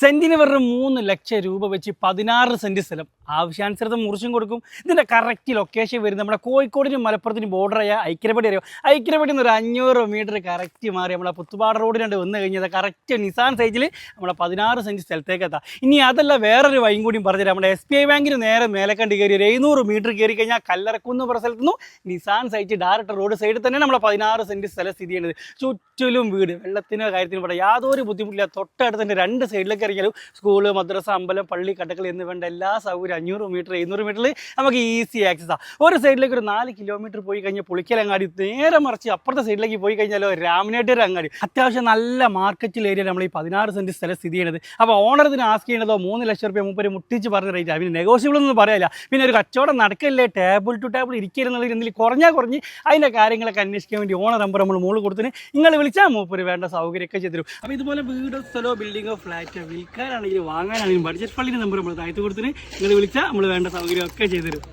സെന്റിന് വെറും 3 ലക്ഷം രൂപ വെച്ച് 16 സെന്റ് സ്ഥലം ആവശ്യാനുസൃതം മുറിച്ചും കൊടുക്കും. ഇതിന്റെ കറക്റ്റ് ലൊക്കേഷൻ വരുന്നത് നമ്മുടെ കോഴിക്കോടിനും മലപ്പുറത്തിനും ബോർഡറായ ഐക്യരപടി അറിയോ? ഐക്യരപടി നിന്ന് ഒരു 500 മീറ്റർ കറക്റ്റ് മാറി നമ്മളെ പുത്തുപാട് റോഡിലുണ്ട് വന്നു കഴിഞ്ഞാൽ കറക്റ്റ് നിസാൻ സൈറ്റിൽ നമ്മളെ 16 സെന്റ് സ്ഥലത്തേക്ക് എത്താം. ഇനി അതല്ല വേറൊരു വഴിയും കൂടിയും പറഞ്ഞുതരാം. നമ്മുടെ SBI ബാങ്കിന് നേരെ മേലക്കണ്ട് കയറി ഒരു 700 മീറ്റർ കയറി കഴിഞ്ഞാൽ കല്ലറക്കുന്ന് പറഞ്ഞ സ്ഥലത്തു നിന്നും നിസാൻ സൈറ്റ് ഡയറക്റ്റ് റോഡ് സൈഡിൽ തന്നെ നമ്മളെ 16 സെന്റ് സ്ഥലം സ്ഥിതി ചെയ്യുന്നത്. ചുറ്റിലും വീട്, വെള്ളത്തിനോ കാര്യത്തിനും പറയാം യാതൊരു ബുദ്ധിമുട്ടില്ല. തൊട്ടടുത്ത് തന്നെ 2 സൈഡിലേക്ക് ഇറങ്ങിയാലും സ്കൂള്, മദ്രസ, അമ്പലം, പള്ളി, കടകൾ എന്ന് വേണ്ട എല്ലാ സൗകര്യം 500 മീറ്റർ 700 മീറ്ററിൽ നമുക്ക് ഈസി ആക്സസ് ആണ്. ഒരു സൈഡിലേക്ക് ഒരു 4 കിലോമീറ്റർ പോയി കഴിഞ്ഞാൽ പുളിക്കലങ്ങാടി, നേരെ മറിച്ച് അപ്പുറത്തെ സൈഡിലേക്ക് പോയി കഴിഞ്ഞാലോ രാമനാട്ടുകര അങ്ങാടി. അത്യാവശ്യം നല്ല മാർക്കറ്റിൽ ഏരിയ നമ്മൾ ഈ 16 സെന്റ് സ്ഥലം സ്ഥിതി ചെയ്യുന്നത്. അപ്പോൾ ഓണർ ഇതിന് ആസ്ക് ചെയ്യുന്നതോ 3 ലക്ഷം രൂപ മൂപ്പര് മുട്ടിച്ച് പറഞ്ഞ റേറ്റ്. പിന്നെ നെഗോഷ്യബിൾ ഒന്നും പറയാനില്ല. പിന്നെ ഒരു കച്ചവടം നടക്കില്ലേ, ടേബിൾ ടു ടേബിൾ ഇരിക്കുന്നുള്ളതിൽ എന്തെങ്കിലും കുറഞ്ഞ് അതിൻ്റെ കാര്യങ്ങളൊക്കെ അന്വേഷിക്കാൻ വേണ്ടി ഓണർ നമ്പർ നമ്മൾ മുകളിൽ കൊടുത്തിന് നിങ്ങൾ വിളിച്ചാൽ മൂപ്പര് വേണ്ട സൗകര്യമൊക്കെ ചെയ്തു തരും. അപ്പോൾ ഇതുപോലെ വീടോ സ്ഥലമോ ബിൽഡിങ്ങോ ഫ്ലാറ്റോ വിൽക്കാനാണെങ്കിലും വാങ്ങാനാണെങ്കിലും ബഡ്ജറ്റ് ഫണ്ടിൻ്റെ നമ്പർ നമ്മൾ താഴ്ത്തു കൊടുത്തിന് നിങ്ങൾ വിളിച്ചാൽ നമ്മൾ വേണ്ട സൗകര്യമൊക്കെ ചെയ്തു തരും.